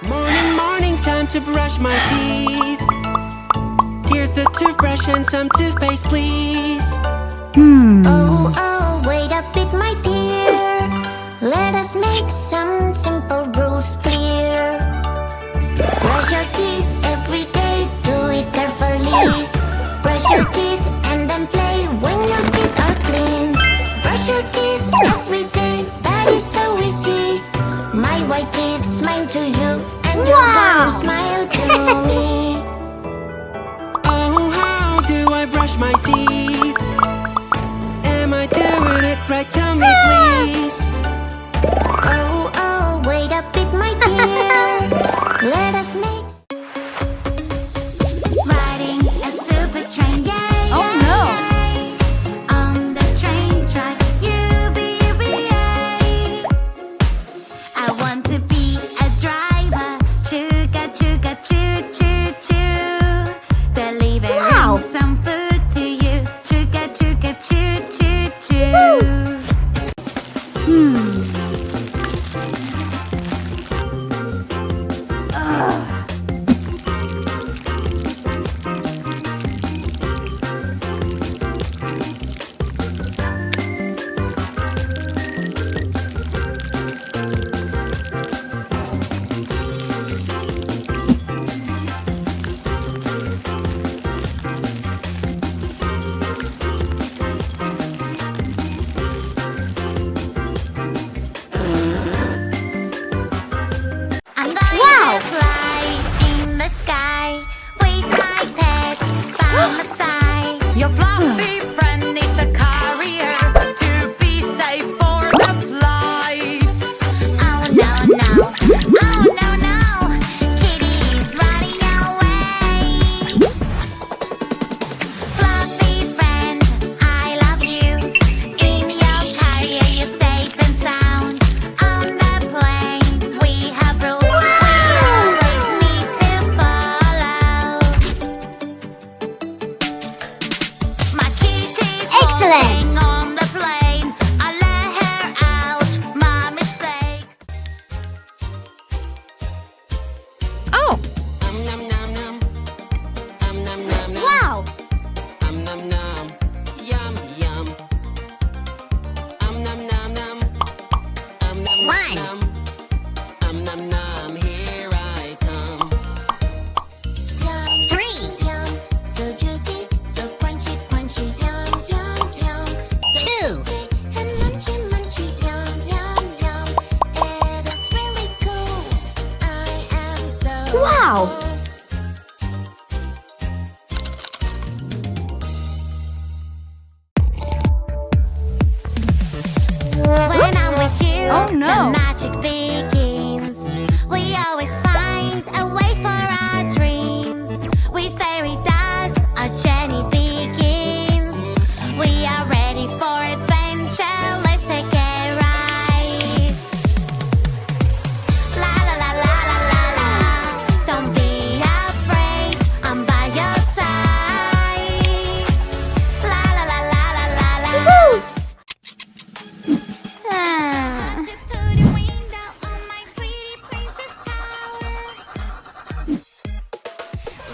Morning, morning, time to brush my teeth. Here's the toothbrush and some toothpaste, please. Oh, oh, wait a bit, my dear. Let us make some simple rules clear. Brush your teeth every day, do it carefully. Brush your teeth and then play when your teeth are clean. Brush your teeth every day, that is so easy. My white teeth smile to you, and your gonna smile to me. Oh, how do I brush my teeth? Am I doing it right? Tell me, please. Oh, oh, wait a bit, my dear. Let us make riding a super train, yeah. Oh no! On the train tracks, I want to be a driver. Chugga, chugga, choo, choo, choo. Delivering some food to you. Chugga, chugga, choo, choo, choo. I'm going to fly in the sky with my pet by my side. Your fluffy friend needs a carrier to be safe for the flight. Oh no, no, oh no, no, Kitty's running away. Fluffy friend, I love you. In your carrier you're safe and sound. On the plane we have rules we always need to follow. My kitty's falling on the plane. I let her out, my mistake. Oh! Nom nom nom. Nom nom nom. Wow! Nom nom nom. Yum yum. Nom nom nom. Nom One. nom. Nom nom. Here I come. Three. So juicy, so crunchy, crunchy, yum, yum, yum. So sweet and munchy, munchy, yum, yum, yum. It is really cool. I am so Wow. When I'm with you, Oh, no. the magic begins. We always find a way for our dreams. With fairy dust, our journey begins. We are ready for adventure. Let's take a ride. La la la la la la la. Don't be afraid, I'm by your side. La la la la la la la. To put a window on my pretty princess tower.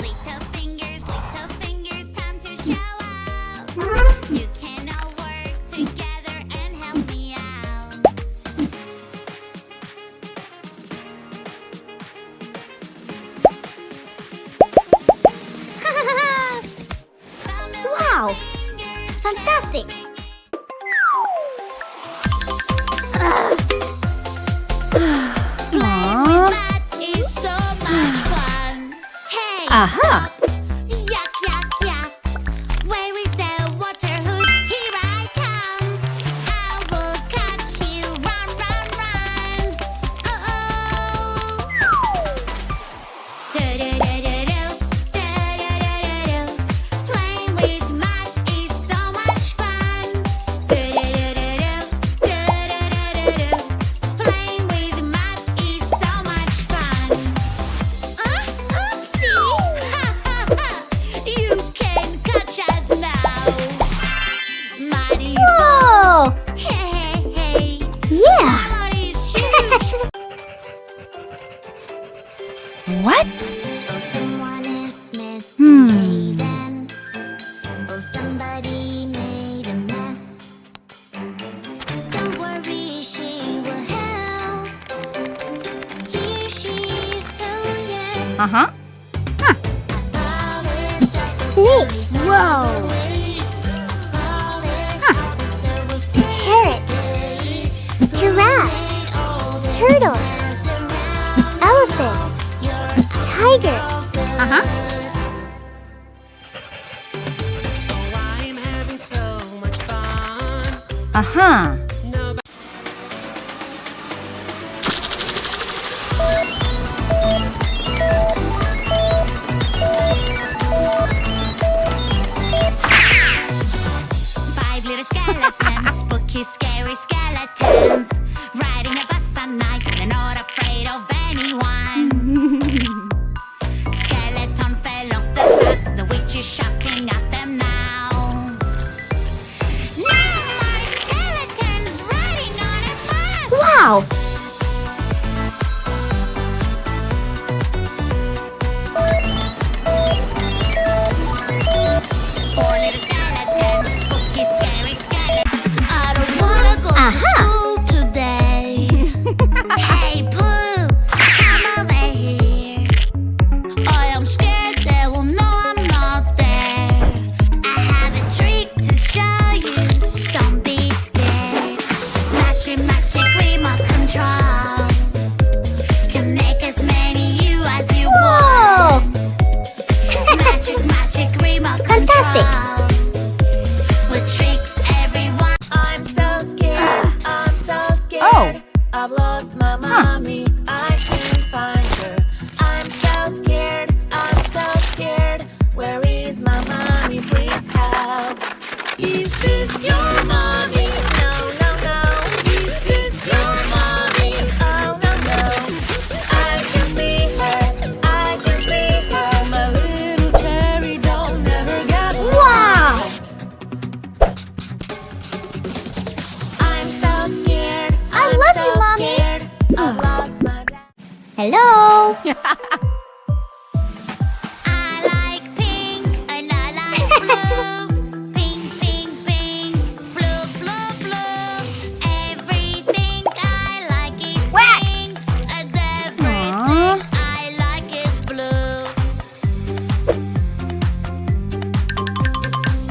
Little fingers, time to show out. You can all work together and help me out. Wow! Fantastic! Playing with that is so much fun. Hey, Aha! yuck, yuck, yuck. Where is the water hose? Here I come. I will catch you. Run, run, run. Oh, oh. Do-do-do-do-do. Do-do-do-do-do. Playing with mud is so much fun. Do-do-do-do-do. Do-do-do-do-do. Playing with mud is so much fun. Oopsie! Ha ha! What? Oh, someone is misbehaving. Oh, somebody made a mess. Don't worry, she will help. Here she is, oh yes. Uh-huh. Snakes. Whoa. Parrot. Giraffe. Turtle. Elephant. Tiger. Uh-huh. Oh, I'm having so much fun. Uh-huh. No, 5 little skeletons, spooky, scary skeletons, riding a bus at night. They're not afraid of anyone. Skeleton fell off the bus. The witch is shouting at them now. No more skeletons riding on a bus. Wow! Four little skeletons, spooky, scary skeletons. I don't wanna go to school today. Hey, Blue, come over here. I am scared they will know I'm not there. I have a trick to show you. Don't be scared. Magic remote control can make as many you as you want. Magic remote control will trick everyone. I'm so scared, I'm so scared. Oh. I've lost my mommy, I can't find her. I'm so scared, I'm so scared. Where is my mommy? Please help. Is this your mommy? No, no, no. Is this your mommy? Oh, no, no. I can see her, I can see her. My little cherry don't never get lost. I'm so scared. I I'm love so you, Mommy. scared. I've lost my dad. Hello. I like pink and I like blue. Pink, pink, pink. Blue, blue, blue. Everything I like is pink. And everything I like is blue.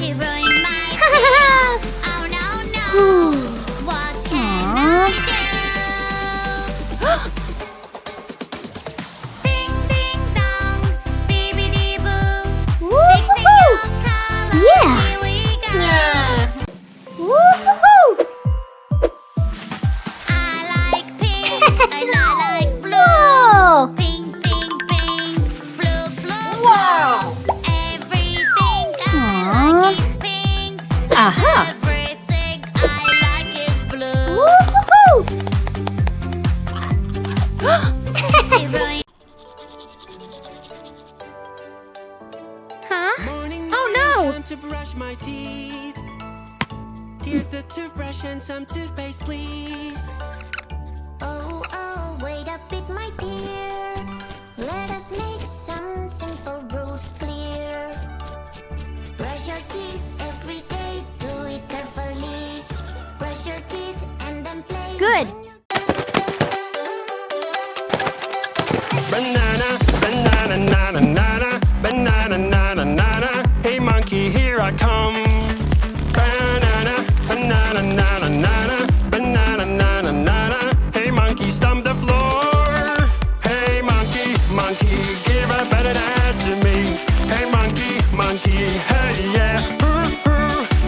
You ruined my pink. Oh no, no. What can I do? Ding, ding, dong, bibbidi boo. Fixing your color, here we go. Woo-hoo-hoo. I like pink and I like blue. Pink, pink, pink, blue, blue, Wow. blue. Everything I like is pink. Aha. Everything I like is blue. Woo-hoo-hoo. You ruined- Huh? morning, Oh, morning, no. time to brush my teeth. Here's the toothbrush and some toothpaste, please. Oh, oh, wait a bit, my dear. Let us make some simple rules clear. Brush your teeth every day, do it carefully. Brush your teeth and then play. Good. Banana, banana, nana, nana, banana, nana, nana. Hey monkey, here I come. Banana, banana, nana, nana, banana, nana, nana. Hey monkey, stomp the floor. Hey monkey, monkey, give a banana to me. Hey monkey, monkey, hey yeah.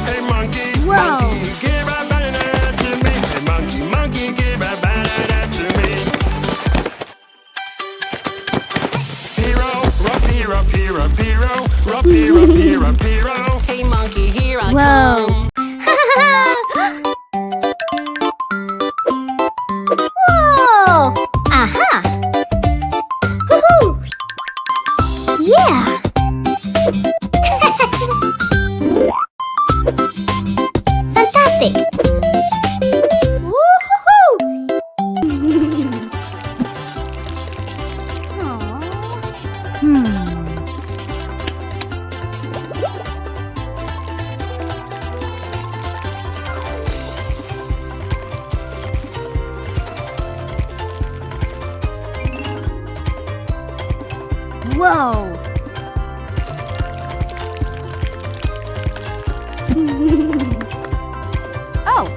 Hey monkey, monkey, give a banana to me. Hey monkey, monkey, give a banana to me. Hero, rock, hero, hero, hero, rock, hero, hero, hero. Hey monkey, here I come. Whoa! Aha! Woohoo! Yeah! Fantastic! Woohoo! Aww. Whoa! Oh!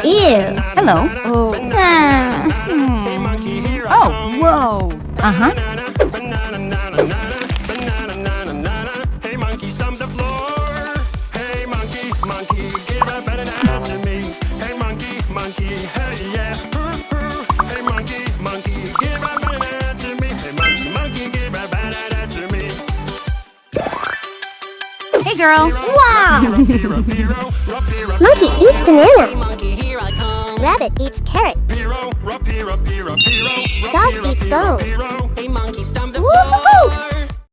Ew. Hello. Oh. Hey monkey, here I Oh, come. whoa! Uh-huh. Banana, nana, nana, banana, nana, nana. Hey monkey, stomp the floor. Hey monkey, monkey, give a banana to me. Hey monkey, monkey, hey yeah. Hey monkey, monkey, give a banana to me. Hey monkey, monkey, give a banana to me. Hey, girl. Wow. Monkey Monkey eats banana. monkey, here I come. Rabbit eats carrot. Dog Dog eats bone. Hey monkey,